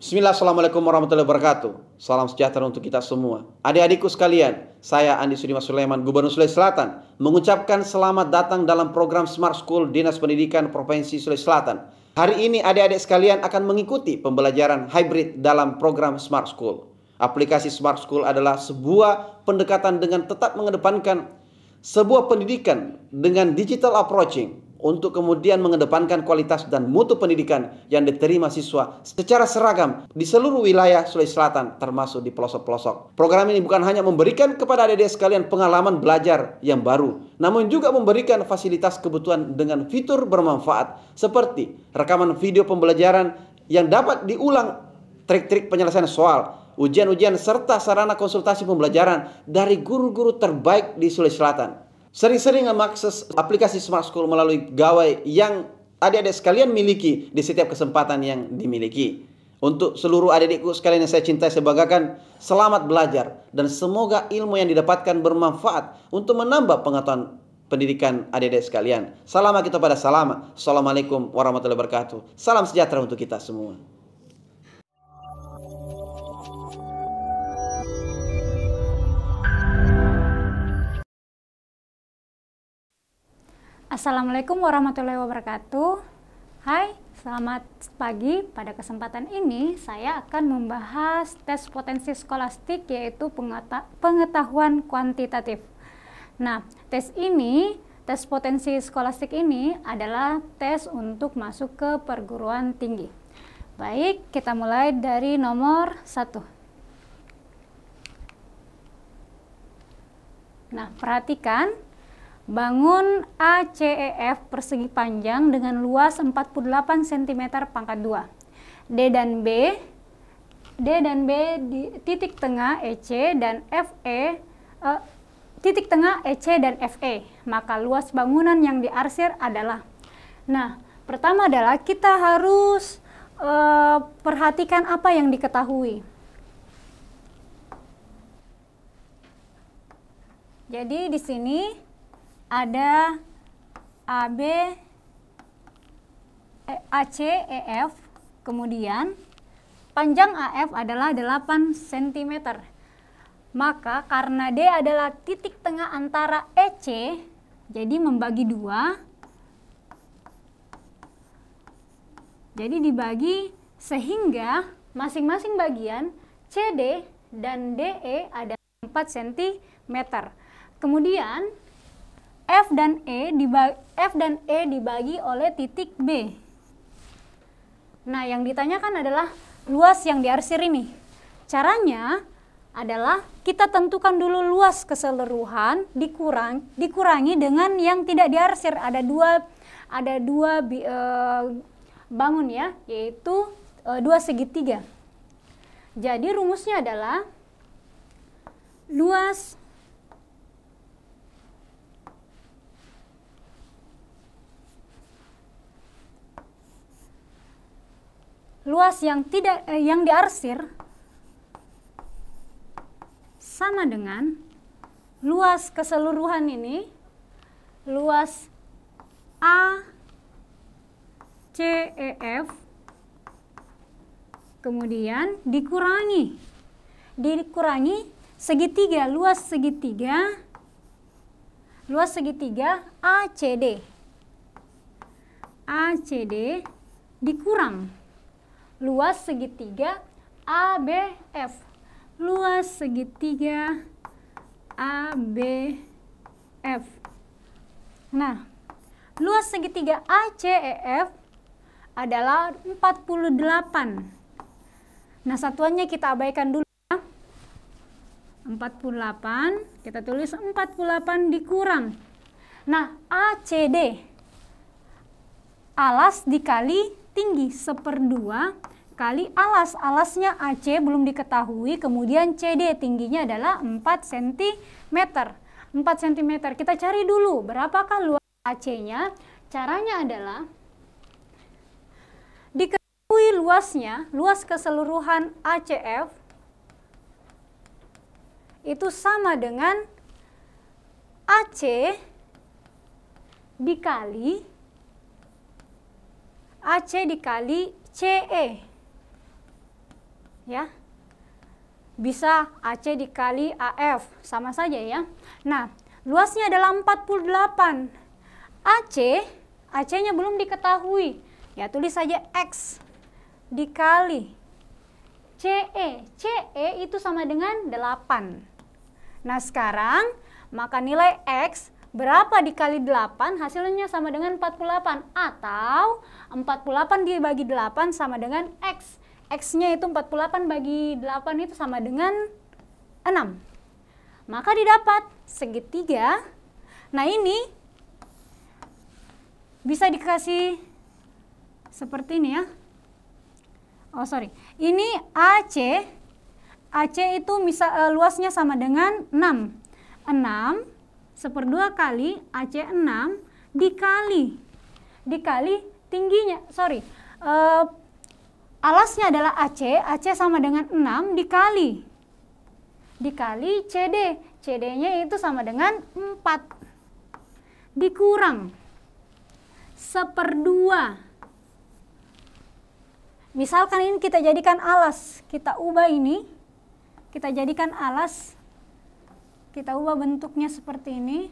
Bismillah, Assalamualaikum warahmatullahi wabarakatuh. Salam sejahtera untuk kita semua. Adik-adikku sekalian, saya Andi Sudimas Sulaiman, Gubernur Sulawesi Selatan, mengucapkan selamat datang dalam program Smart School Dinas Pendidikan Provinsi Sulawesi Selatan. Hari ini adik-adik sekalian akan mengikuti pembelajaran hybrid dalam program Smart School. Aplikasi Smart School adalah sebuah pendekatan dengan tetap mengedepankan sebuah pendidikan dengan digital approaching, untuk kemudian mengedepankan kualitas dan mutu pendidikan yang diterima siswa secara seragam di seluruh wilayah Sulawesi Selatan, termasuk di pelosok-pelosok. Program ini bukan hanya memberikan kepada adik-adik sekalian pengalaman belajar yang baru, namun juga memberikan fasilitas kebutuhan dengan fitur bermanfaat seperti rekaman video pembelajaran yang dapat diulang, trik-trik penyelesaian soal, ujian-ujian, serta sarana konsultasi pembelajaran dari guru-guru terbaik di Sulawesi Selatan. Sering-sering mengakses aplikasi Smart School melalui gawai yang adik-adik sekalian miliki di setiap kesempatan yang dimiliki. Untuk seluruh adik-adikku sekalian yang saya cintai, saya banggakan, selamat belajar dan semoga ilmu yang didapatkan bermanfaat untuk menambah pengetahuan pendidikan adik-adik sekalian. Salam kita pada salam. Assalamualaikum warahmatullahi wabarakatuh. Salam sejahtera untuk kita semua. Assalamualaikum warahmatullahi wabarakatuh. Hai, selamat pagi. Pada kesempatan ini saya akan membahas tes potensi skolastik, yaitu pengetahuan kuantitatif. Nah, tes potensi skolastik ini adalah tes untuk masuk ke perguruan tinggi. Baik, kita mulai dari nomor 1. Nah, perhatikan. Bangun ACEF persegi panjang dengan luas 48 cm pangkat 2. D dan B di titik tengah EC dan FE, titik tengah EC dan FE. Maka luas bangunan yang diarsir adalah. Nah, pertama adalah kita harus perhatikan apa yang diketahui. Jadi di sini ada AB, AC, EF, kemudian panjang AF adalah 8 cm. Maka karena D adalah titik tengah antara EC, jadi membagi 2. Jadi dibagi sehingga masing-masing bagian CD dan DE ada 4 cm. Kemudian F dan E dibagi oleh titik B. Nah, yang ditanyakan adalah luas yang diarsir ini. Caranya adalah kita tentukan dulu luas keseluruhan dikurangi dengan yang tidak diarsir. Ada dua bangun ya, yaitu 2 segitiga. Jadi rumusnya adalah luas yang diarsir sama dengan luas keseluruhan ini, luas A C E F, kemudian dikurangi segitiga, luas segitiga ACD dikurang luas segitiga ABF, luas segitiga ABF. Nah, luas segitiga ACEF adalah 48. Nah, satuannya kita abaikan dulu ya. 48, kita tulis 48 dikurang. Nah, ACD, alas dikali tinggi 1/2 kali alasnya AC belum diketahui, kemudian CD tingginya adalah 4 cm. Kita cari dulu berapakah luas AC-nya. Caranya adalah diketahui luas keseluruhan ACF itu sama dengan AC dikali CE. ya. Bisa AC dikali AF, sama saja ya. Nah, luasnya adalah 48. AC-nya belum diketahui. Ya, tulis saja X dikali CE. CE itu sama dengan 8. Nah, sekarang maka nilai X berapa dikali 8 hasilnya sama dengan 48. Atau 48 dibagi 8 sama dengan X. X-nya itu 48 bagi 8 itu sama dengan 6. Maka didapat segitiga. Nah, ini bisa dikasih seperti ini ya. Oh, sorry. Ini AC. AC itu luasnya sama dengan 6. 6/2 kali AC6 dikali tingginya. Alasnya adalah AC sama dengan 6 dikali CD. CD-nya itu sama dengan 4 dikurang 1/2. Misalkan ini kita jadikan alas, kita ubah ini, kita jadikan alas, kita ubah bentuknya seperti ini.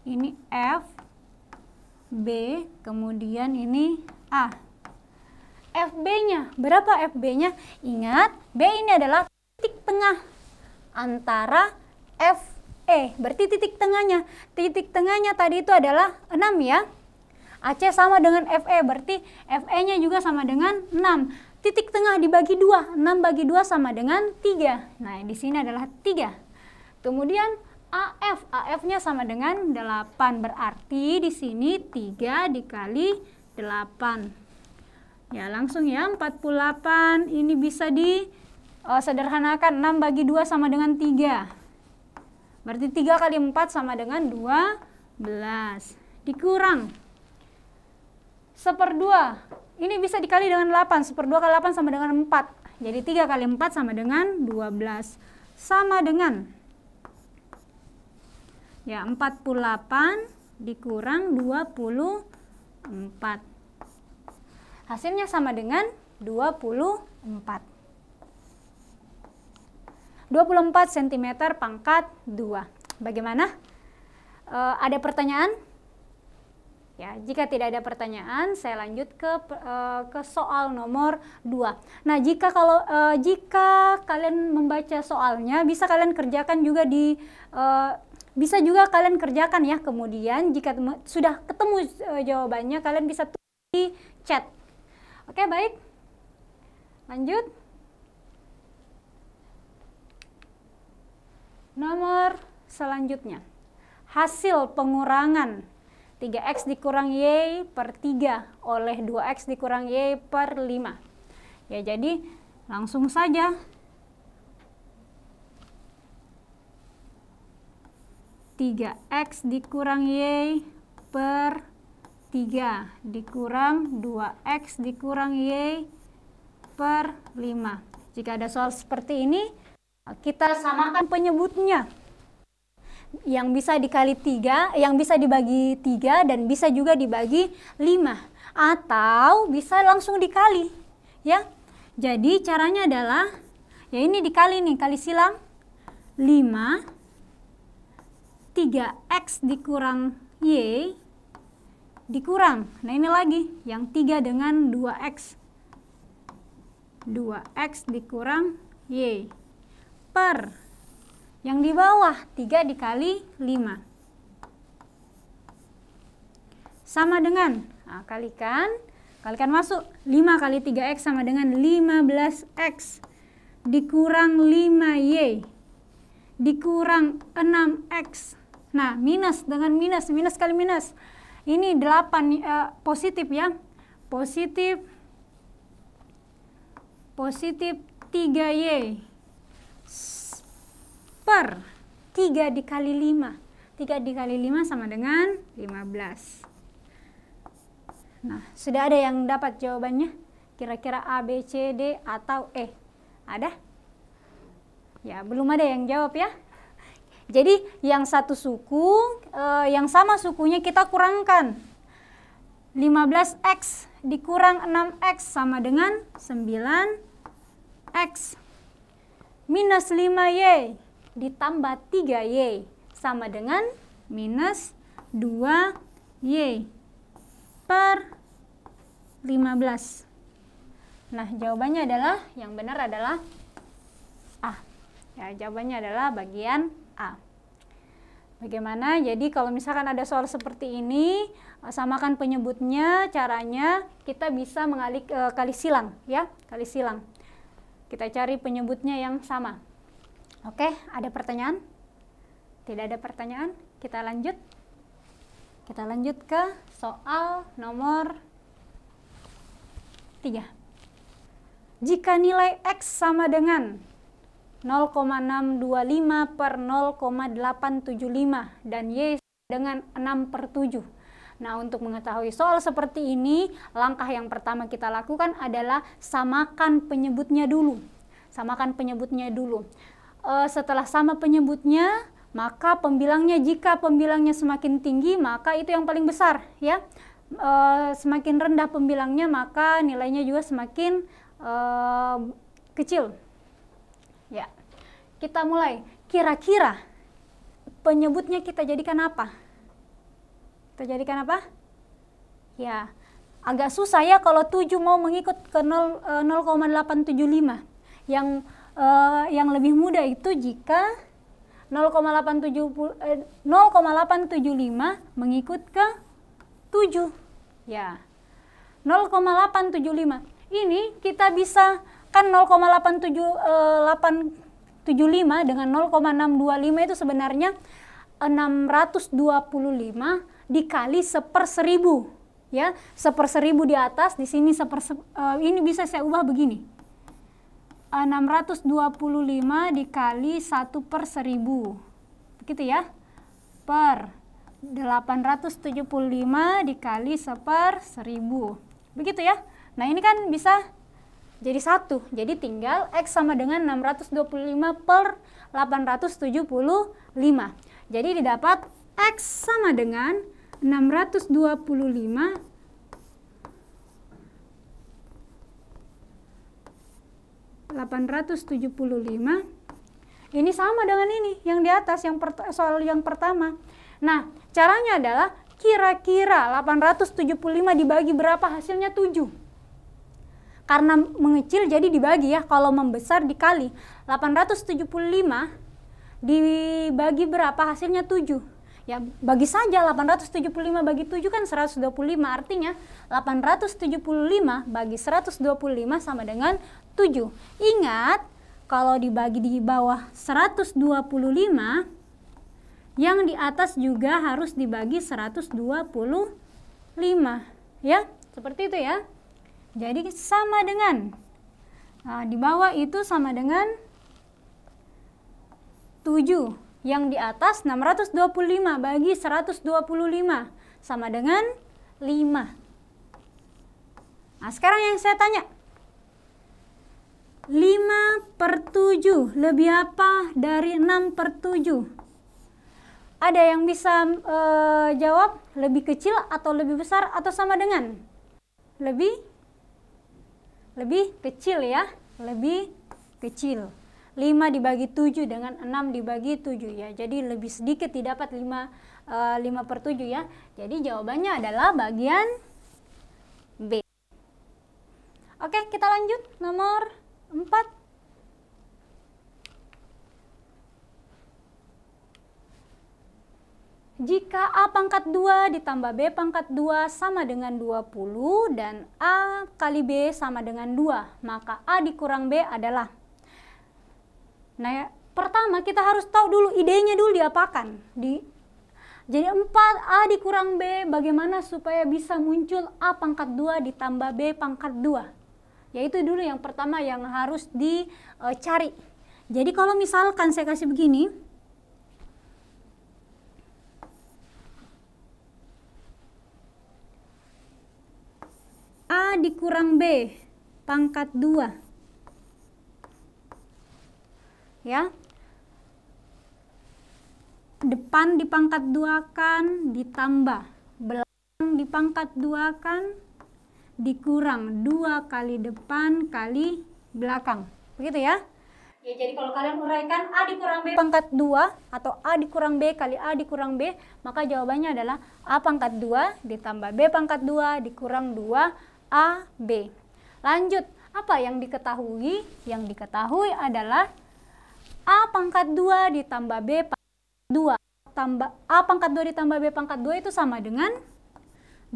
Ini F, B, kemudian ini A. FB-nya, berapa FB-nya? Ingat, B ini adalah titik tengah antara FE, berarti titik tengahnya. Titik tengahnya tadi itu adalah 6 ya. AC sama dengan FE, berarti FE-nya juga sama dengan 6. Titik tengah dibagi 2, 6 bagi 2 sama dengan 3. Nah, di sini adalah 3. Kemudian AF-nya sama dengan 8, berarti di sini 3 dikali 8. Ya, langsung ya, 48 ini bisa disederhanakan, 6 bagi 2 sama dengan 3. Berarti 3 kali 4 sama dengan 12. Dikurang 1/2. Ini bisa dikali dengan 8, 1/2 kali 8 sama dengan 4. Jadi 3 kali 4 sama dengan 12. Sama dengan 48 dikurang 24. Hasilnya sama dengan 24. 24 cm pangkat 2. Bagaimana? Ada pertanyaan? Ya, jika tidak ada pertanyaan, saya lanjut ke soal nomor 2. Nah, jika kalian membaca soalnya, bisa kalian kerjakan juga bisa juga kalian kerjakan ya. Kemudian jika sudah ketemu jawabannya, kalian bisa tulis di chat. Oke, baik. Lanjut. Nomor selanjutnya. Hasil pengurangan 3x dikurang y per 3 oleh 2x dikurang y per 5. Ya, jadi langsung saja. 3x dikurang y per 3 dikurang 2x dikurang y per 5. Jika ada soal seperti ini, kita samakan penyebutnya. Yang bisa dikali 3, yang bisa dibagi 3 dan bisa juga dibagi 5. Atau bisa langsung dikali, ya. Jadi caranya adalah, ya ini dikali nih, kali silang 5. 3x dikurang y dikurang, nah ini lagi yang 3 dengan 2x. 2x dikurang y per yang di bawah 3 dikali 5 sama dengan, nah, kalikan masuk, 5 kali 3x sama dengan 15x dikurang 5y dikurang 6x. Nah, minus dengan minus, minus kali minus. Ini 8 positif ya. Positif 3y per 3 dikali 5. 3 dikali 5 sama dengan 15. Nah, sudah ada yang dapat jawabannya? Kira-kira A, B, C, D, atau E? Ada? Ya, belum ada yang jawab ya. Jadi yang satu suku, yang sama sukunya kita kurangkan. 15x dikurang 6x sama dengan 9x. Minus 5y ditambah 3y sama dengan minus 2y per 15. Nah, jawabannya adalah, yang benar adalah A. Ya, jawabannya adalah bagian A. Bagaimana? Jadi kalau misalkan ada soal seperti ini, samakan penyebutnya. Caranya kita bisa kali silang, ya, kali silang. Kita cari penyebutnya yang sama. Oke, ada pertanyaan? Tidak ada pertanyaan? Kita lanjut. Kita lanjut ke soal nomor 3. Jika nilai X sama dengan 0,625 per 0,875 dan Y dengan 6/7. Nah, untuk mengetahui soal seperti ini, langkah yang pertama kita lakukan adalah samakan penyebutnya dulu. Samakan penyebutnya dulu. Setelah sama penyebutnya, maka pembilangnya, jika pembilangnya semakin tinggi, maka itu yang paling besar, ya. Semakin rendah pembilangnya, maka nilainya juga semakin kecil. Ya, kita mulai. Kira-kira penyebutnya kita jadikan apa? Kita jadikan apa? Ya, agak susah ya kalau 7 mau mengikut ke 0,875. Yang lebih mudah itu jika 0,875 mengikut ke 7. Ya, 0,875. Ini kita bisa, kan 0,875 dengan 0,625 itu sebenarnya 625 dikali 1/1000, ya. 1/1000 di atas, di sini ini bisa saya ubah begini. 625 dikali 1/1000. Begitu ya. Per 875 dikali 1/1000. Begitu ya. Nah, ini kan bisa jadi 1. Jadi tinggal X sama dengan 625 per 875. Jadi didapat X sama dengan 625 875. Ini sama dengan ini yang di atas, soal yang pertama. Nah, caranya adalah kira-kira 875 dibagi berapa, hasilnya 7. Karena mengecil jadi dibagi, ya. Kalau membesar dikali. 875 dibagi berapa, hasilnya 7. Ya, bagi saja 875 bagi 7 kan 125. Artinya 875 bagi 125 sama dengan 7. Ingat, kalau dibagi di bawah 125, yang di atas juga harus dibagi 125. Ya, seperti itu ya. Jadi sama dengan, di bawah itu sama dengan 7. Yang di atas 625 bagi 125 sama dengan 5. Nah, sekarang yang saya tanya, 5/7 lebih apa dari 6/7? Ada yang bisa jawab lebih kecil atau lebih besar atau sama dengan? Lebih kecil, ya, lebih kecil. 5 dibagi 7 dengan 6 dibagi 7, ya. Jadi lebih sedikit didapat 5/7, ya. Jadi jawabannya adalah bagian B. Oke, kita lanjut nomor 4. Jika A pangkat 2 ditambah B pangkat 2 sama dengan 20 dan A kali B sama dengan 2, maka A dikurang B adalah. Nah, ya, pertama kita harus tahu dulu idenya dulu diapakan. Jadi 4A dikurang B, bagaimana supaya bisa muncul A pangkat 2 ditambah B pangkat 2. Yaitu dulu yang pertama yang harus dicari. Jadi kalau misalkan saya kasih begini, A dikurang B pangkat 2, ya, depan dipangkat 2 kan ditambah, belakang dipangkat 2 kan dikurang 2 kali depan kali belakang. Begitu ya. Ya, jadi kalau kalian uraikan A dikurang B pangkat 2 atau A dikurang B kali A dikurang B, maka jawabannya adalah A pangkat 2 ditambah B pangkat 2 dikurang 2 AB. Lanjut, apa yang diketahui? Yang diketahui adalah A pangkat 2 ditambah B pangkat 2 tambah A pangkat 2 ditambah B pangkat 2 itu sama dengan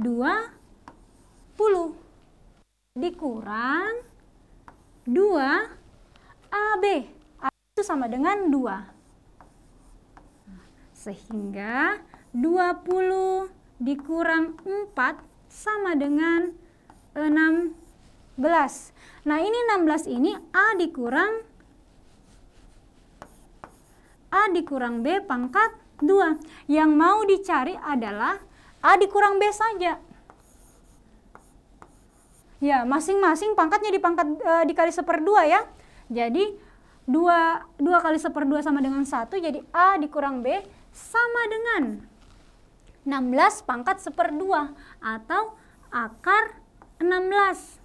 20 dikurang 2 AB. A itu sama dengan 2. Sehingga 20 dikurang 4 sama dengan 16. Nah, ini 16 ini A dikurang B pangkat 2. Yang mau dicari adalah A dikurang B saja. Ya, masing-masing pangkatnya dikali 1/2 ya. Jadi 2 kali 1/2 sama dengan 1, jadi A dikurang B sama dengan 16 pangkat 1/2 atau akar 16.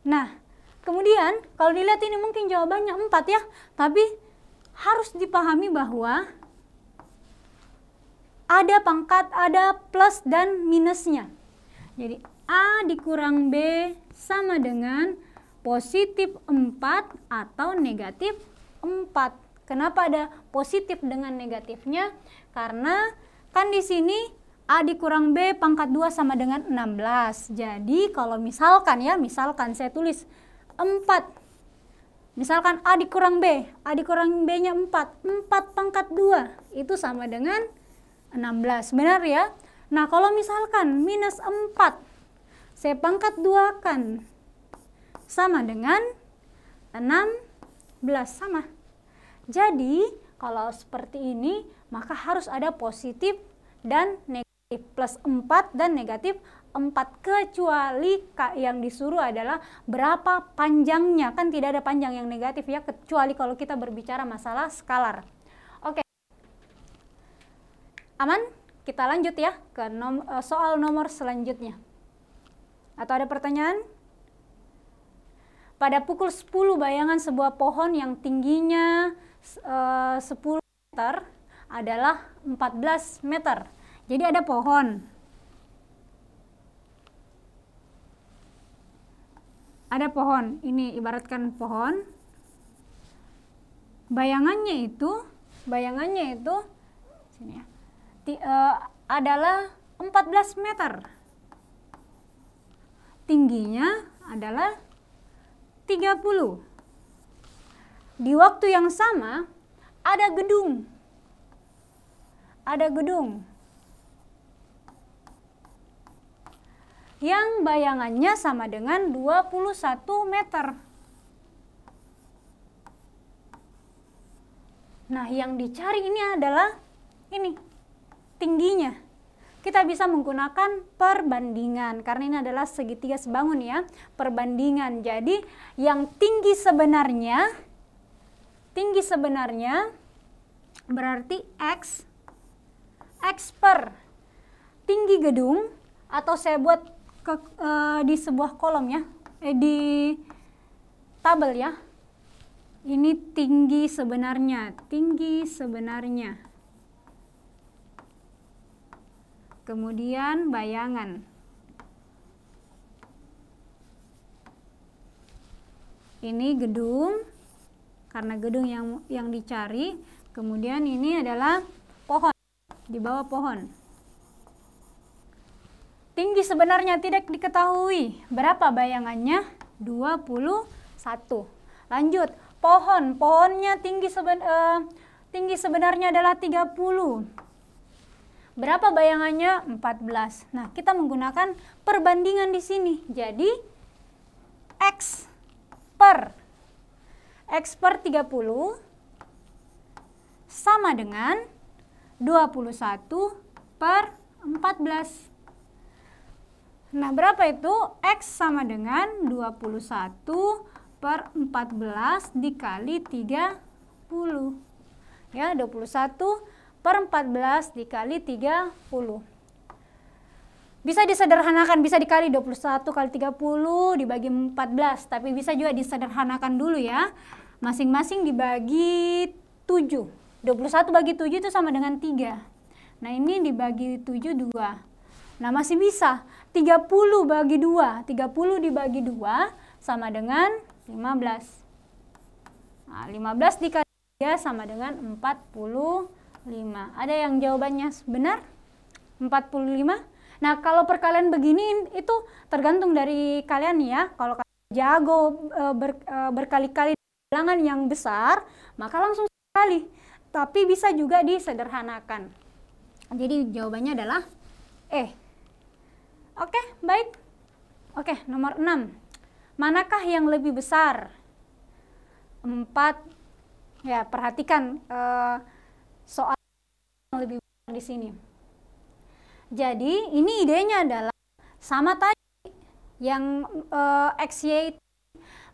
Nah, kemudian kalau dilihat ini mungkin jawabannya 4 ya, tapi harus dipahami bahwa ada plus dan minusnya. Jadi A dikurang B sama dengan positif 4 atau negatif 4. Kenapa ada positif dengan negatifnya? Karena kan di sini A dikurang B pangkat 2 sama dengan 16. Jadi kalau misalkan saya tulis 4. Misalkan A dikurang B-nya 4. 4 pangkat 2 itu sama dengan 16. Benar ya? Nah, kalau misalkan minus 4, saya pangkat 2 kan sama dengan 16, sama. Jadi kalau seperti ini maka harus ada positif dan negatif, plus 4 dan negatif 4, kecuali yang disuruh adalah berapa panjangnya. Kan tidak ada panjang yang negatif ya, kecuali kalau kita berbicara masalah skalar. Oke, aman? Kita lanjut ya ke soal nomor selanjutnya. Atau ada pertanyaan? Pada pukul 10 bayangan sebuah pohon yang tingginya 10 meter adalah 14 meter. Jadi ada pohon. Ada pohon, ini ibaratkan pohon. Bayangannya itu sini ya. Adalah 14 meter. Tingginya adalah 30. Di waktu yang sama ada gedung. Yang bayangannya sama dengan 21 meter. Nah, yang dicari ini adalah ini tingginya. Kita bisa menggunakan perbandingan karena ini adalah segitiga sebangun ya, perbandingan. Jadi yang tinggi sebenarnya berarti X per tinggi gedung, atau saya buat di sebuah kolom ya, di tabel ya. Ini tinggi sebenarnya. Kemudian bayangan. Ini gedung, karena gedung yang dicari. Kemudian ini adalah pohon, di bawah pohon. Tinggi sebenarnya tidak diketahui. Berapa bayangannya? 21. Lanjut, pohonnya tinggi sebenarnya adalah 30. Berapa bayangannya? 14. Nah, kita menggunakan perbandingan di sini. Jadi X per 30 sama dengan 21 per 14. Nah, berapa itu? X sama dengan 21 per 14 dikali 30. Ya, 21 per 14 dikali 30. Bisa disederhanakan, bisa dikali 21 kali 30 dibagi 14, tapi bisa juga disederhanakan dulu ya. Masing-masing dibagi 7. 21 bagi 7 itu sama dengan 3. Nah, ini dibagi 7 2. Nah, masih bisa. 30 bagi 2. 30 dibagi 2 sama dengan 15. Nah, 15 dikali 3 sama dengan 45. Ada yang jawabannya benar? 45? Nah, kalau perkalian begini itu tergantung dari kalian ya. Kalau kalian jago berkali-kali bilangan yang besar, maka langsung sekali. Tapi bisa juga disederhanakan. Jadi jawabannya adalah E. Oke, baik. Oke, nomor 6. Manakah yang lebih besar? 4. Ya, perhatikan soal yang lebih besar di sini. Jadi ini idenya adalah sama tadi yang XY.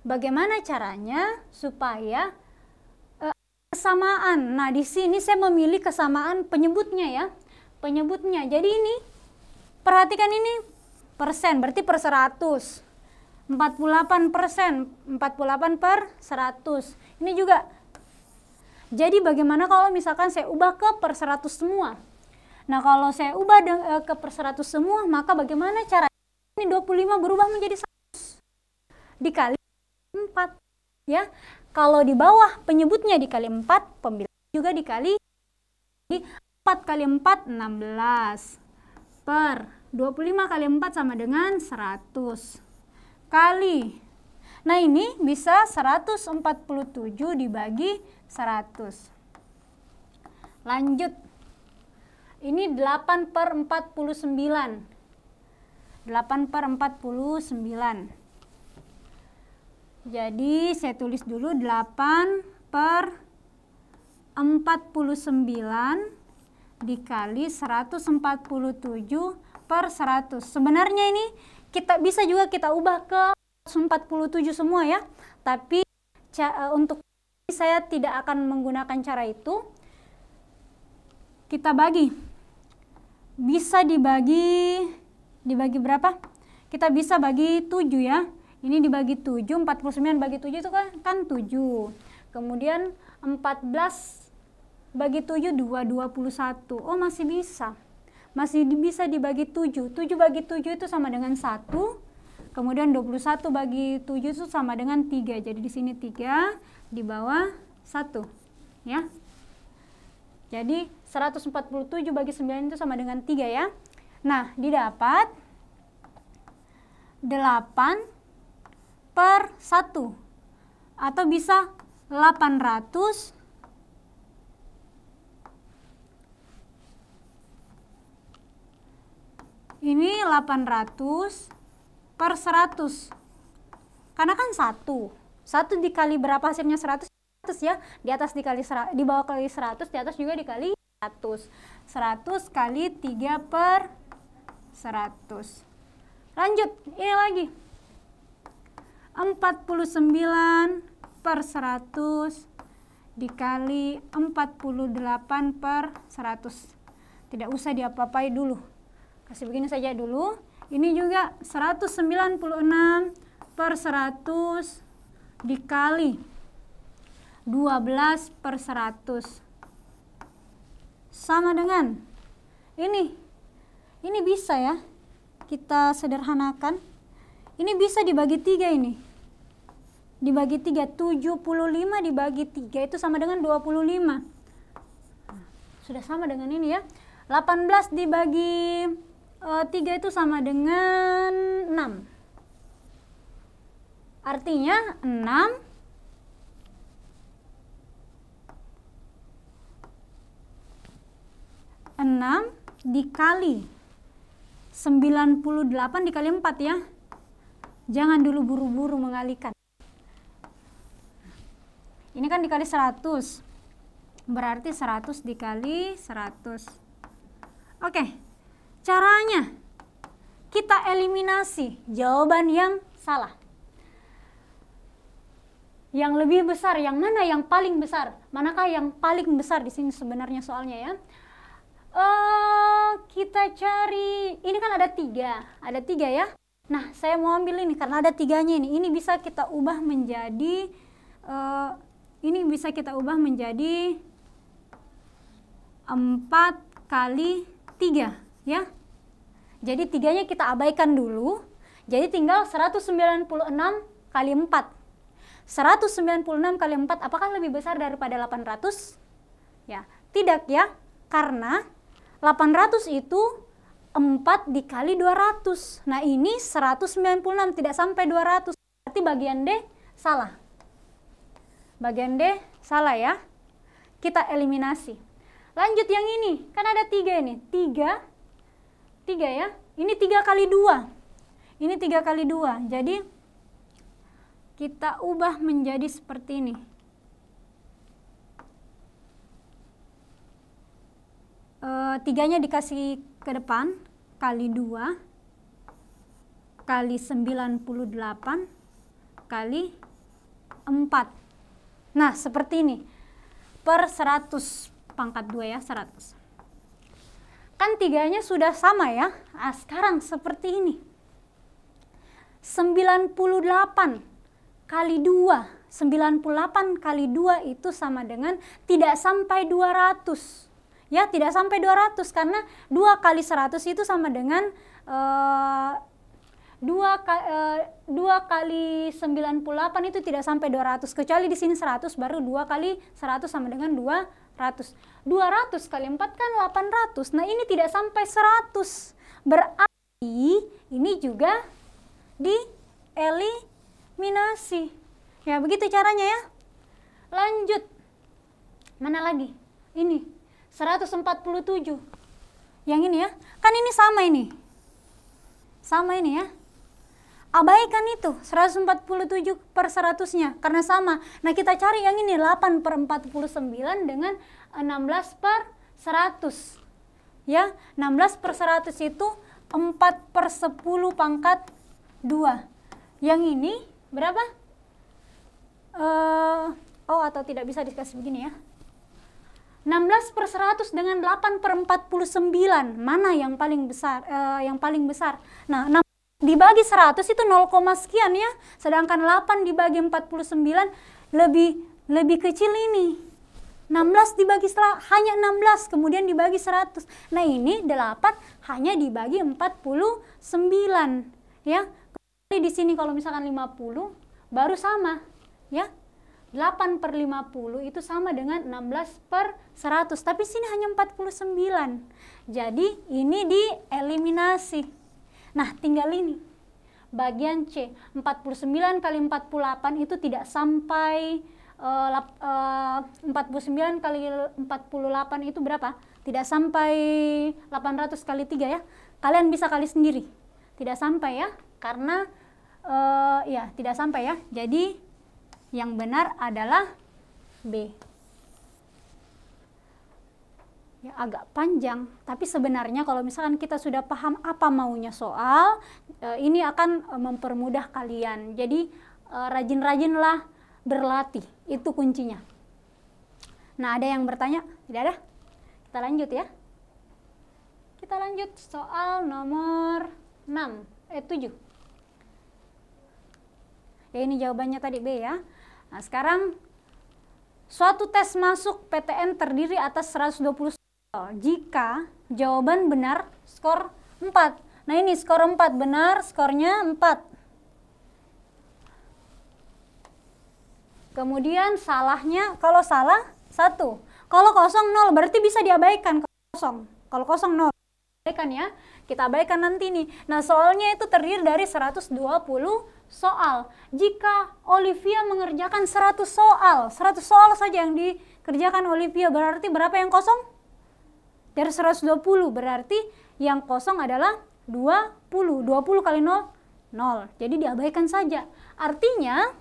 Bagaimana caranya supaya kesamaan. Nah, di sini saya memilih kesamaan penyebutnya ya. Penyebutnya. Jadi ini perhatikan ini persen, berarti per 100. 48%, 48 per 100. Ini juga. Jadi bagaimana kalau misalkan saya ubah ke per 100 semua? Nah, kalau saya ubah ke per 100 semua, maka bagaimana caranya? Ini 25 berubah menjadi 100. Dikali 4. Ya. Kalau di bawah penyebutnya dikali 4, pembilang juga dikali. Jadi 4 kali 4, 16. Per 25 kali 4 sama dengan 100. Kali. Nah, ini bisa 147 dibagi 100. Lanjut. Ini 8 per 49. 8 per 49. Jadi saya tulis dulu 8 per 49 dikali 147 per 100. Sebenarnya ini kita bisa juga kita ubah ke 147 semua ya. Tapi untuk saya tidak akan menggunakan cara itu. Kita bagi. Bisa dibagi berapa? Kita bisa bagi 7 ya. Ini dibagi 7, 49 bagi 7 itu kan 7. Kemudian 14 bagi 7, 21. Oh, masih bisa. Masih bisa dibagi 7. 7 bagi 7 itu sama dengan 1. Kemudian 21 bagi 7 itu sama dengan 3. Jadi di sini 3, di bawah 1. Ya. Jadi 147 bagi 9 itu sama dengan 3 ya. Nah, didapat 8 per 1. Atau bisa 800 ini 800 per 100. Karena kan 1. 1 dikali berapa hasilnya 100 ya. Di atas dikali di bawah kali 100, di atas juga dikali 100. 100 kali 3 per 100. Lanjut, ini lagi. 49 per 100 dikali 48 per 100. Tidak usah diapa-apai dulu. Kasih begini saja dulu. Ini juga 196 per 100 dikali 12 per 100. Sama dengan ini. Ini bisa ya. Kita sederhanakan. Ini bisa dibagi 3 ini. Dibagi 3. 75 dibagi 3 itu sama dengan 25. Sudah sama dengan ini ya. 18 dibagi 3 itu sama dengan 6. Artinya 6 dikali 98 dikali 4 ya. Jangan dulu buru-buru mengalihkan. Ini kan dikali 100. Berarti 100 dikali 100. Oke. Caranya kita eliminasi jawaban yang salah. Yang lebih besar, yang mana yang paling besar? Manakah yang paling besar di sini sebenarnya soalnya ya? misal kita cari, ini kan ada 3 ya. Nah, saya mau ambil ini karena ada 3-nya ini. Ini bisa kita ubah menjadi 4 kali 3 ya. Jadi 3-nya kita abaikan dulu. Jadi tinggal 196 kali 4. 196 kali 4 apakah lebih besar daripada 800? Ya, tidak ya. Karena 800 itu 4 dikali 200. Nah, ini 196 tidak sampai 200. Berarti bagian D salah. Bagian D salah ya. Kita eliminasi. Lanjut yang ini. Kan ada 3 ini. 3 ya. Ini 3 kali 2. Ini 3 kali 2. Jadi kita ubah menjadi seperti ini. Tiganya dikasih ke depan, kali 2, kali 98, kali 4. Nah, seperti ini. Per 100, pangkat 2 ya, 100. Kan 3-nya sudah sama ya. Nah, sekarang seperti ini. 98 kali 2. 98 kali 2 itu sama dengan tidak sampai 200. Ya, tidak sampai 200 karena 2 kali 100 itu sama dengan 2 kali 98 itu tidak sampai 200. Kecuali di sini 100, baru 2 kali 100 sama dengan 200. 200 kali 4 kan 800. Nah, ini tidak sampai 100. Berarti ini juga dieliminasi. Ya, begitu caranya ya. Lanjut. Mana lagi? Ini 147. Yang ini ya. Kan ini sama ini. Sama ini ya. Abaikan itu 147 per 100-nya karena sama. Nah, kita cari yang ini 8 per 49 dengan 16 per 100. Ya, 16 per 100 itu 4 per 10 pangkat 2. Yang ini berapa? Atau tidak bisa dikasih begini ya. 16 per 100 dengan 8 per 49. Mana yang paling besar? Nah, 6 dibagi 100 itu 0, sekian ya. Sedangkan 8 dibagi 49 lebih kecil ini. 16 dibagi hanya 16, kemudian dibagi 100. Nah, ini 8 hanya dibagi 49 ya. Di sini kalau misalkan 50 baru sama ya. 8 per 50 itu sama dengan 16 per 100. Tapi sini hanya 49. Jadi ini dieliminasi. Nah, tinggal ini. Bagian C. 49 kali 48 itu tidak sampai 49 kali 48 itu berapa? Tidak sampai 800 kali 3 ya. Kalian bisa kali sendiri. Tidak sampai ya. Karena ya tidak sampai ya. Jadi yang benar adalah B. Ya, agak panjang, tapi sebenarnya kalau misalkan kita sudah paham apa maunya soal, ini akan mempermudah kalian. Jadi rajin-rajinlah berlatih, itu kuncinya. Nah, ada yang bertanya? Tidak ada? Kita lanjut ya. Kita lanjut soal nomor 7. Ya, ini jawabannya tadi B ya. Nah, sekarang suatu tes masuk PTN terdiri atas 120 soal. Jika jawaban benar, skor 4. Nah, ini skor 4 benar, skornya 4. Kemudian salahnya, kalau salah 1. Kalau kosong 0, berarti bisa diabaikan kosong. Kalau kosong 0. Abaikan ya. Kita abaikan nanti nih. Nah, soalnya itu terdiri dari 120 soal. Jika Olivia mengerjakan 100 soal, 100 soal saja yang dikerjakan Olivia, berarti berapa yang kosong? Dari 120, berarti yang kosong adalah 20. 20 kali 0, 0. Jadi diabaikan saja. Artinya,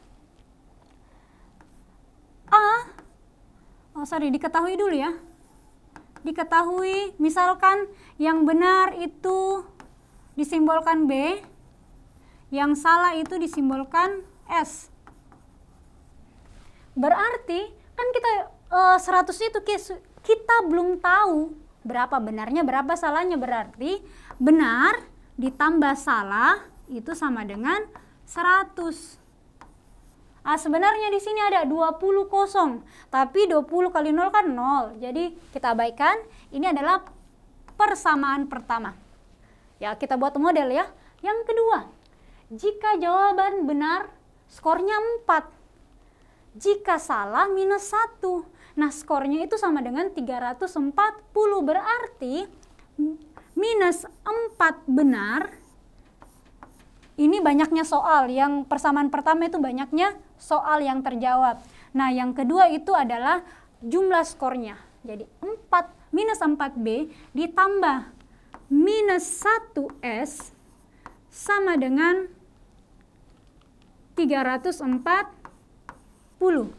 diketahui dulu ya. Diketahui, misalkan yang benar itu disimbolkan B, yang salah itu disimbolkan S. Berarti kan kita 100 itu kita belum tahu berapa benarnya, berapa salahnya. Berarti benar ditambah salah itu sama dengan 100. Sebenarnya di sini ada 20 kosong, tapi 20 kali 0 kan 0. Jadi kita abaikan. Ini adalah persamaan pertama. Ya, kita buat model ya. Yang kedua, jika jawaban benar, skornya 4. Jika salah, minus 1. Nah, skornya itu sama dengan 340. Berarti minus 4 benar. Ini banyaknya soal. Yang persamaan pertama itu banyaknya soal yang terjawab. Nah, yang kedua itu adalah jumlah skornya. Jadi minus 4B ditambah minus 1S sama dengan 340.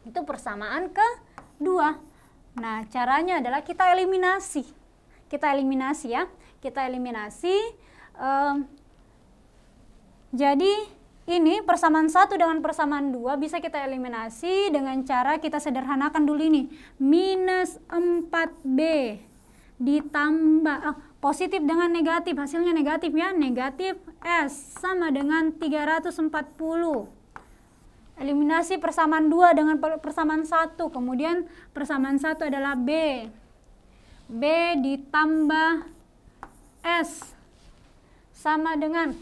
Itu persamaan kedua. Nah, caranya adalah kita eliminasi. Kita eliminasi ya. Kita eliminasi. Jadi ini persamaan 1 dengan persamaan 2 bisa kita eliminasi dengan cara kita sederhanakan dulu ini. Minus 4B ditambah positif dengan negatif, hasilnya negatif ya. Negatif S sama dengan 340. Eliminasi persamaan 2 dengan persamaan 1. Kemudian persamaan 1 adalah B. B ditambah S sama dengan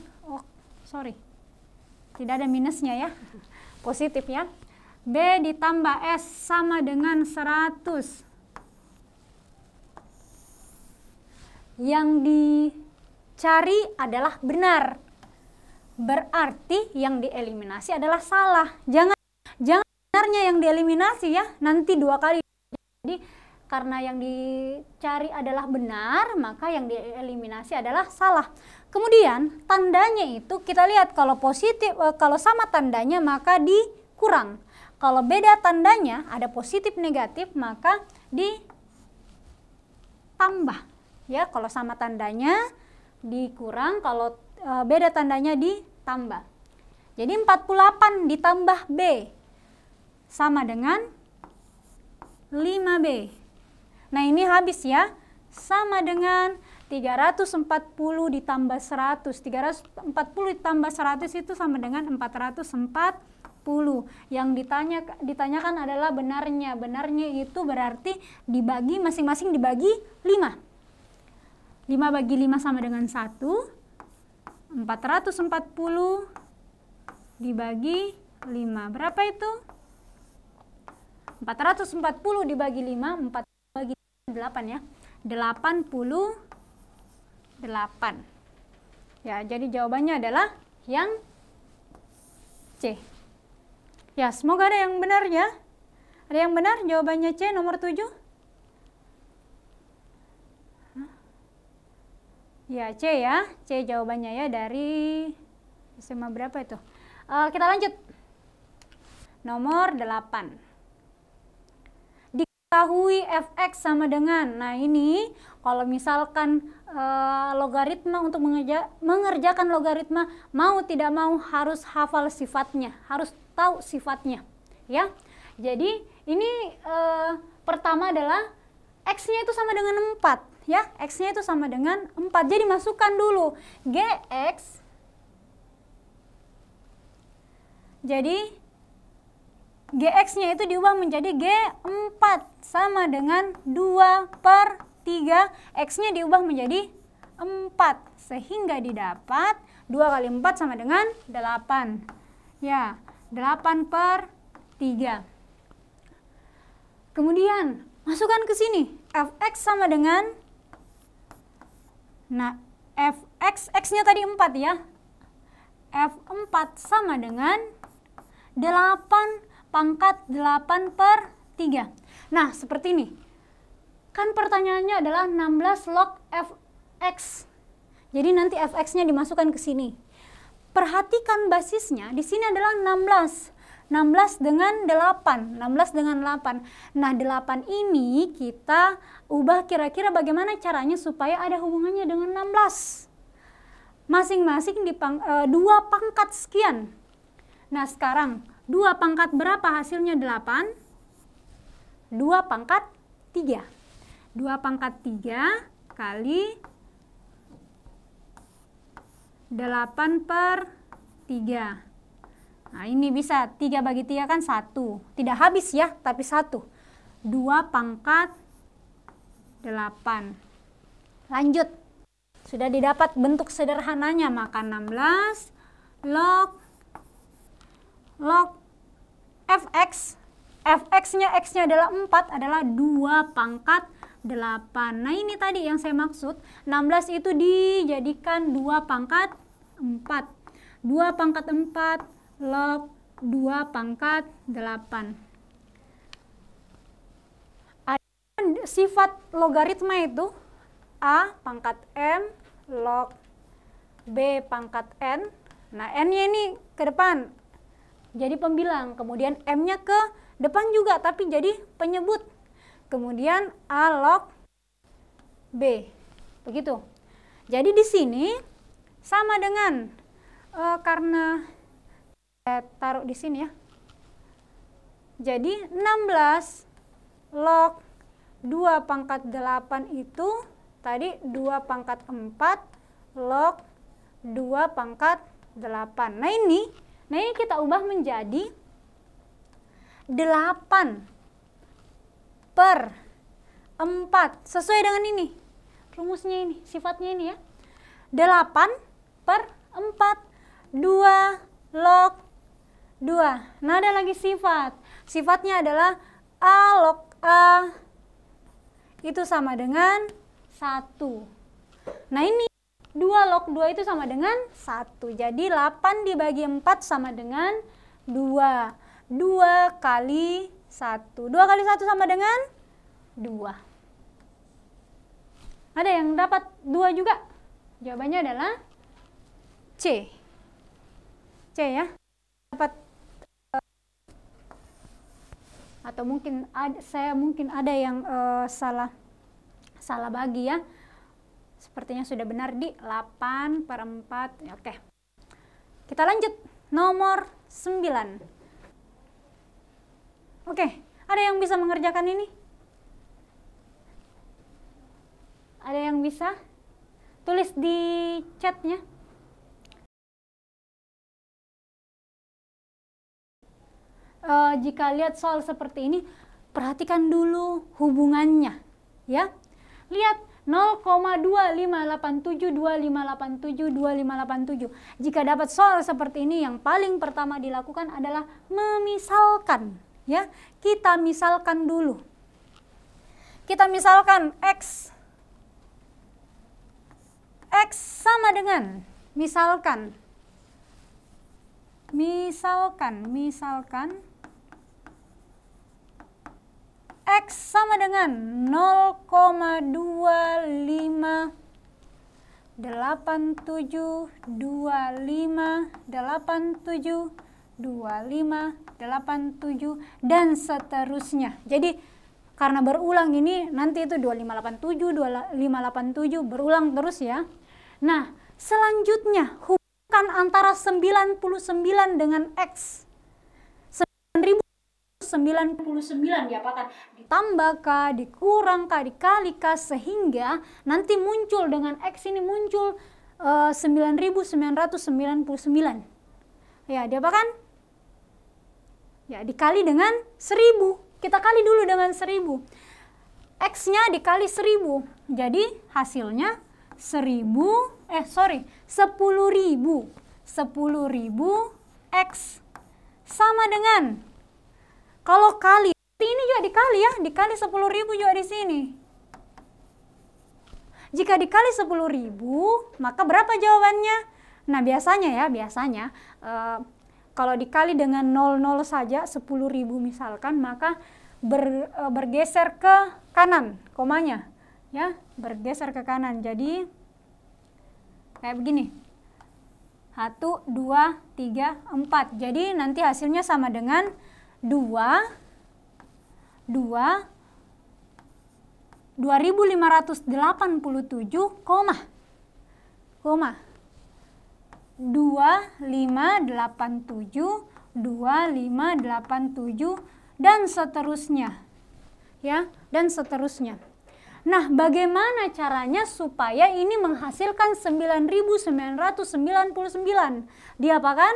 tidak ada minusnya ya, positif ya. B ditambah S sama dengan 100. Yang dicari adalah benar. Berarti yang dieliminasi adalah salah. Jangan benarnya yang dieliminasi ya, nanti 2 kali. Jadi karena yang dicari adalah benar, maka yang dieliminasi adalah salah. Kemudian tandanya itu kita lihat, kalau positif, kalau sama tandanya maka dikurang. Kalau beda tandanya, ada positif negatif, maka ditambah. Ya, kalau sama tandanya dikurang, kalau beda tandanya ditambah. Jadi 48 ditambah B sama dengan 5B. Nah, ini habis ya. Sama dengan 340 ditambah 100. 340 ditambah 100 itu sama dengan 440. Yang ditanyakan adalah benarnya. Benarnya itu berarti dibagi, masing-masing dibagi 5. 5 bagi 5 sama dengan 1. 440 dibagi 5. Berapa itu? 440 dibagi 5, 4 bagi 8 ya. 88. Ya, jadi jawabannya adalah yang C. Ya, semoga ada yang benar ya. Ada yang benar jawabannya C, nomor 7? Ya, C ya. C jawabannya ya, dari SMA berapa itu? Kita lanjut. Nomor 8. Diketahui fx sama dengan. Nah, ini kalau misalkan logaritma, untuk mengerjakan logaritma, mau tidak mau harus hafal sifatnya, harus tahu sifatnya ya. Jadi ini pertama adalah x-nya itu sama dengan 4 ya, x-nya itu sama dengan 4. Jadi masukkan dulu gx. Jadi gx-nya itu diubah menjadi g4 sama dengan 2/3. X-nya diubah menjadi 4 sehingga didapat 2 kali 4 sama dengan 8. Ya, 8/3. Kemudian masukkan ke sini fx sama dengan, nah fx, x-nya tadi 4 ya, f4 sama dengan 8 pangkat 8/3. Nah, seperti ini. Kan pertanyaannya adalah 16 log fx. Jadi nanti fx-nya dimasukkan ke sini. Perhatikan basisnya, di sini adalah 16. 16 dengan 8. 16 dengan 8. Nah, 8 ini kita ubah kira-kira bagaimana caranya supaya ada hubungannya dengan 16. Masing-masing 2 pangkat sekian. Nah, sekarang 2 pangkat berapa hasilnya 8? 2 pangkat 3. 2 pangkat 3 kali 8 per 3. Nah ini bisa 3 bagi 3 kan 1. Tidak habis ya, tapi 1. 2 pangkat 8. Lanjut. Sudah didapat bentuk sederhananya, maka 16 log fx. Fx-nya, x-nya adalah 4, adalah 2 pangkat 8. Nah ini tadi yang saya maksud, 16 itu dijadikan 2 pangkat 4. 2 pangkat 4 log 2 pangkat 8. Ada sifat logaritma itu A pangkat M log B pangkat N. Nah N-nya ini ke depan jadi pembilang, kemudian M-nya ke depan juga tapi jadi penyebut, kemudian A log B, begitu. Jadi di sini sama dengan karena saya taruh di sini ya, jadi 16 log 2 pangkat 8 itu tadi 2 pangkat 4 log 2 pangkat 8. Nah ini kita ubah menjadi 8 per 4 sesuai dengan ini rumusnya, ini sifatnya ini ya, 8 per 4 2 log 2. Nah ada lagi sifatnya adalah A log A itu sama dengan 1. Nah ini 2 log 2 itu sama dengan 1. Jadi 8 dibagi 4 sama dengan 2. 2 kali 1. 2 kali 1 sama dengan 2. Ada yang dapat 2 juga? Jawabannya adalah C. C ya. Dapat atau mungkin ada yang salah bagi ya. Sepertinya sudah benar di 8 per 4. Oke. Kita lanjut nomor 9. Oke, ada yang bisa mengerjakan ini? Ada yang bisa? Tulis di chatnya. Jika lihat soal seperti ini, perhatikan dulu hubungannya, ya. Lihat 0,258725872587. Jika dapat soal seperti ini, yang paling pertama dilakukan adalah memisalkan, ya. Kita misalkan dulu. Kita misalkan X sama dengan misalkan X sama dengan 0,258725872587 dan seterusnya. Jadi karena berulang ini nanti itu 2587 berulang terus ya. Nah, selanjutnya hubungkan antara 99 dengan X. 99 diapakan? Ditambahkah, dikurangkah, dikalikah, sehingga nanti muncul dengan X ini muncul 9.999. Ya, diapakan? Ya, dikali dengan 1000. Kita kali dulu dengan 1000. X-nya dikali 1000. Jadi hasilnya 10.000 X sama dengan, kalau kali ini juga dikali ya, dikali 10.000 juga di sini. Jika dikali 10.000, maka berapa jawabannya? Nah, biasanya kalau dikali dengan 00 saja 10.000 misalkan, maka bergeser ke kanan komanya, ya, bergeser ke kanan. Jadi kayak begini. 1, 2, 3, 4. Jadi nanti hasilnya sama dengan 2.587, 2587 dan seterusnya, ya, dan seterusnya. Nah, bagaimana caranya supaya ini menghasilkan 9.999? Diapakan?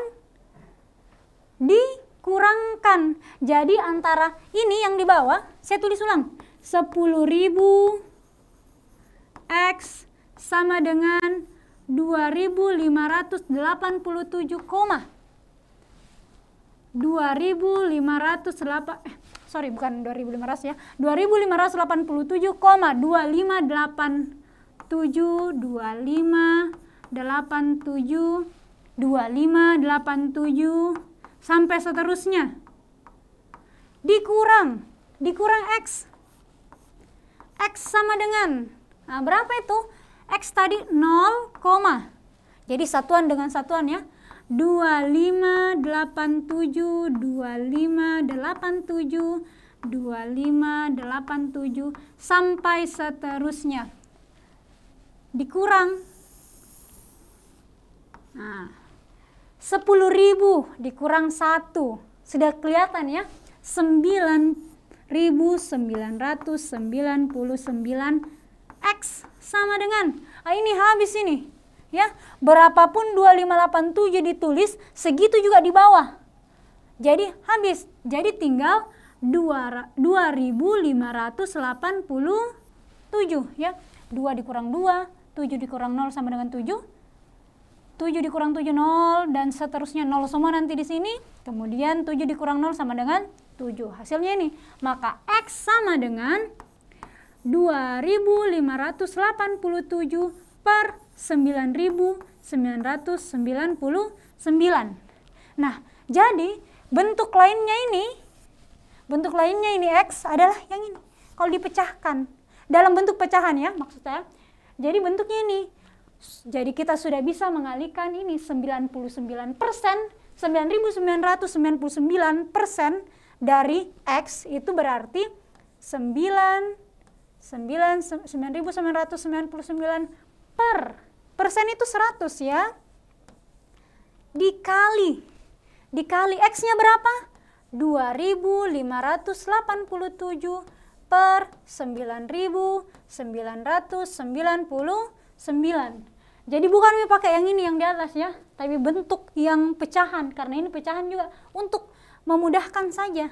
Dikurangkan. Jadi antara ini yang di bawah, saya tulis ulang. 10.000 X sama dengan 2.587, 2587 sampai seterusnya. Dikurang X. X sama dengan, nah berapa itu? X tadi 0, jadi satuan dengan satuan ya. 2587 sampai seterusnya. Dikurang. Nah, 10.000 dikurang 1. Sudah kelihatan ya? 9.999 X sama dengan, ini habis ini ya, berapapun 2587 ditulis, segitu juga di bawah, jadi habis. Jadi tinggal 2.587 ya. 2 dikurang 2, 7 dikurang 0 sama dengan 7, 7 dikurang 7 0, dan seterusnya 0 semua nanti di sini. Kemudian 7 dikurang 0 sama dengan 7. Hasilnya ini. Maka X sama dengan 2.587 per 9.999. Nah, jadi bentuk lainnya ini X adalah yang ini. Kalau dipecahkan dalam bentuk pecahan ya, maksud saya. Jadi bentuknya ini. Jadi kita sudah bisa mengalihkan ini 99%, 9.999% dari X itu berarti 9.999 per persen itu 100 ya. Dikali X-nya berapa? 2.587 per 9.999. Jadi bukan pakai yang ini yang di atas ya, tapi bentuk yang pecahan, karena ini pecahan juga untuk memudahkan saja.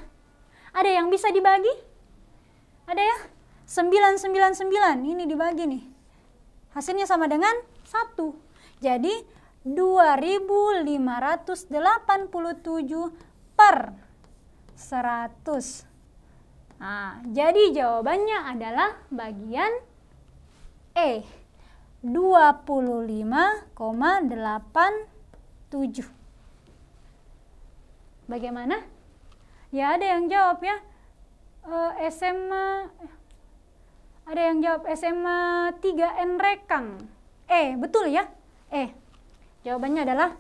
Ada yang bisa dibagi? Ada ya? 999 ini dibagi nih. Hasilnya sama dengan 1. Jadi 2.587 per 100. Nah, jadi jawabannya adalah bagian E. 25,87. Bagaimana? Ya ada yang jawab ya. Ada yang jawab SMA 3N Rekang. Betul ya? Jawabannya adalah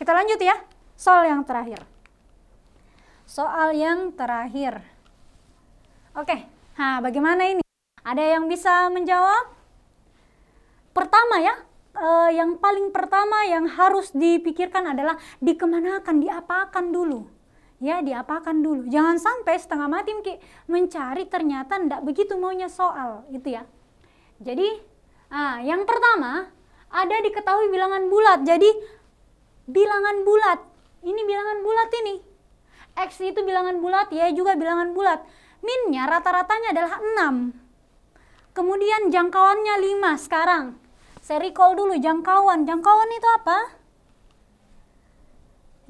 Kita lanjut ya. Soal yang terakhir. Oke. Nah, bagaimana ini? Ada yang bisa menjawab? Pertama ya, yang paling pertama yang harus dipikirkan adalah dikemanakan, diapakan dulu. Ya, diapakan dulu. Jangan sampai setengah mati mencari ternyata tidak begitu maunya soal, itu ya. Jadi, yang pertama ada diketahui bilangan bulat. Jadi, bilangan bulat. Ini bilangan bulat ini. X itu bilangan bulat, Y juga bilangan bulat. Minnya rata-ratanya adalah 6. Kemudian jangkauannya 5 sekarang. Saya recall dulu jangkauan. Jangkauan itu apa?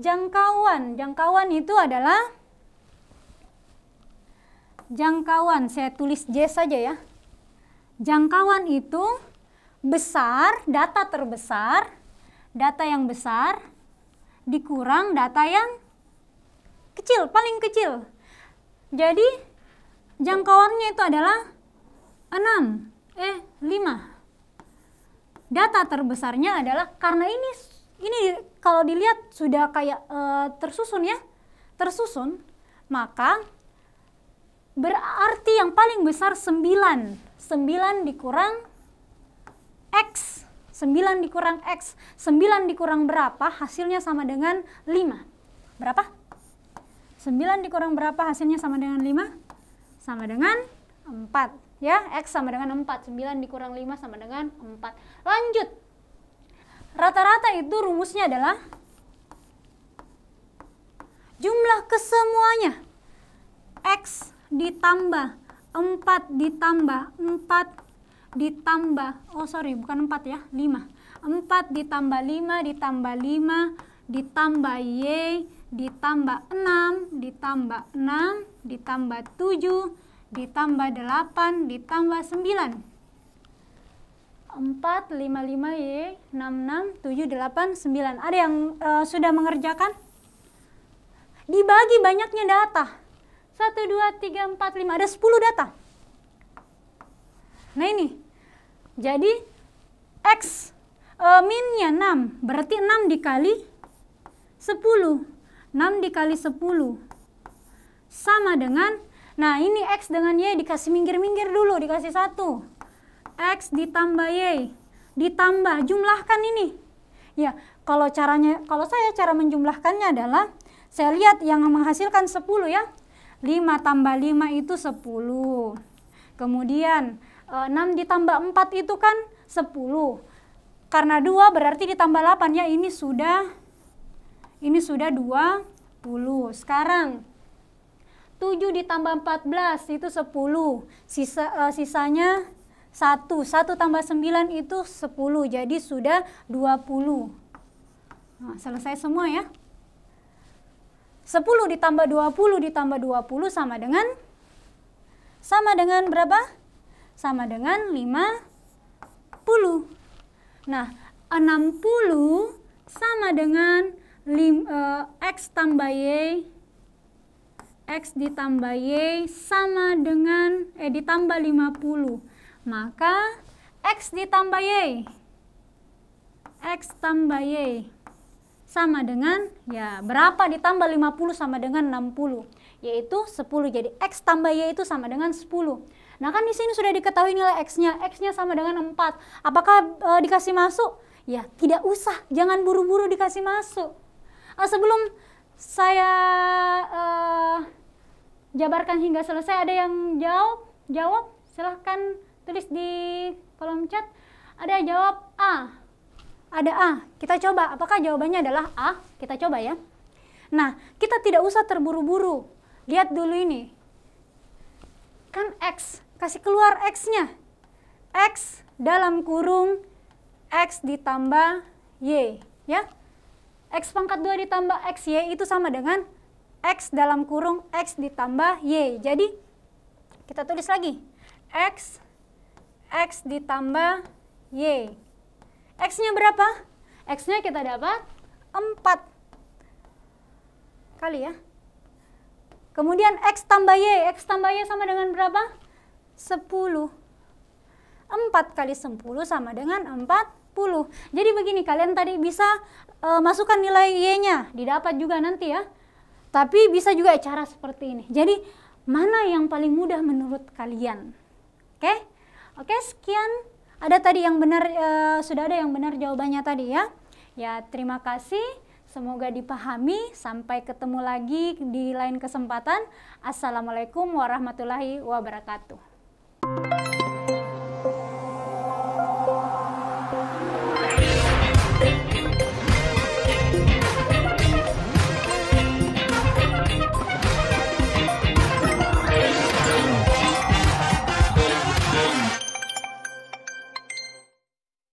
Jangkauan itu adalah jangkauan. Saya tulis J saja ya. Jangkauan itu besar, data terbesar, data yang besar dikurang data yang kecil, paling kecil. Jadi jangkauannya itu adalah 5. Data terbesarnya adalah, karena ini kalau dilihat sudah kayak tersusun ya, maka berarti yang paling besar 9 dikurang X. 9 dikurang X. 9 dikurang berapa? Hasilnya sama dengan 5. Berapa? 9 dikurang berapa? Hasilnya sama dengan 5? Sama dengan 4. Ya, X sama dengan 4. 9 dikurang 5 sama dengan 4. Lanjut. Rata-rata itu rumusnya adalah jumlah kesemuanya. X ditambah 4 ditambah 4 ditambah, bukan 4 ya, 5. 4 ditambah 5 ditambah 5 ditambah Y ditambah 6 ditambah 6 ditambah 7 ditambah 8 ditambah 9. 4, 5, 5, Y, 6, 6, 7, 8, 9. Ada yang sudah mengerjakan? Dibagi banyaknya data. 1, 2, 3, 4, 5. Ada 10 data. Nah ini. Jadi X minnya 6. Berarti 6 dikali 10. 6 dikali 10. Sama dengan, nah ini X dengan Y dikasih minggir-minggir dulu. Dikasih 1. X ditambah Y. Ditambah. Jumlahkan ini. Ya, kalau saya cara menjumlahkannya adalah, saya lihat yang menghasilkan 10 ya. 5 tambah 5 itu 10. Kemudian 6 ditambah 4 itu kan 10. Karena 2 berarti ditambah 8 ya. Ini sudah 20. Sekarang 7 ditambah 14 itu 10. Sisanya 1 tambah 9 itu 10. Jadi sudah 20. Nah, selesai semua ya. 10 ditambah 20 ditambah 20 sama dengan berapa? Sama dengan 50. Nah, 60 sama dengan X tambah Y. X ditambah Y sama dengan ditambah 50. Maka X ditambah Y. X tambah Y sama dengan, ya berapa ditambah 50 sama dengan 60, yaitu 10. Jadi X tambah Y itu sama dengan 10. Nah kan di sini sudah diketahui nilai X-nya. X-nya sama dengan 4. Apakah dikasih masuk? Ya tidak usah, jangan buru-buru dikasih masuk. Sebelum saya jabarkan hingga selesai, ada yang jawab? Silahkan tulis di kolom chat. Ada yang jawab A. Ada A. Kita coba, apakah jawabannya adalah A? Kita coba ya. Nah, kita tidak usah terburu-buru. Lihat dulu ini. Kan X, kasih keluar X-nya. X dalam kurung X ditambah Y, ya. X pangkat 2 ditambah X, Y itu sama dengan X dalam kurung X ditambah Y. Jadi, kita tulis lagi. X ditambah Y. X-nya berapa? X-nya kita dapat 4 kali ya. Kemudian X tambah Y. X tambah Y sama dengan berapa? 10. 4 kali 10 sama dengan 40. Jadi begini, kalian tadi bisa masukkan nilai Y-nya. Didapat juga nanti ya. Tapi bisa juga cara seperti ini. Jadi mana yang paling mudah menurut kalian? Oke, sekian. Ada tadi yang benar, sudah ada yang benar jawabannya tadi ya. Ya, terima kasih. Semoga dipahami. Sampai ketemu lagi di lain kesempatan. Assalamualaikum warahmatullahi wabarakatuh.